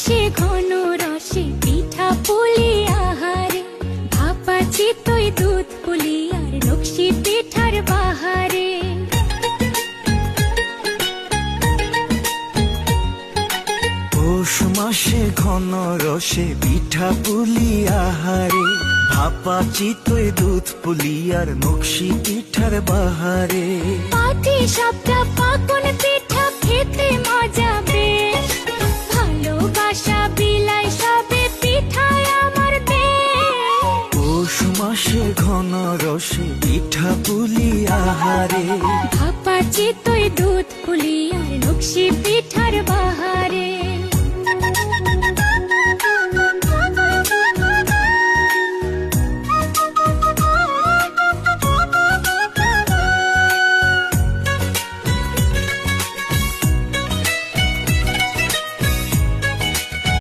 মাসে ঘন রসে পিঠা পুলি আহারে, ভাপা চিতই দুধ পুলি আর নকশি পিঠার বাহারে। পৌষ মাসে ঘন রসে পিঠা পুলি আহারে, ভাপা চিতই দুধ পুলি আর নকশি পিঠার বাহারে। পাটি সাপটা পাকন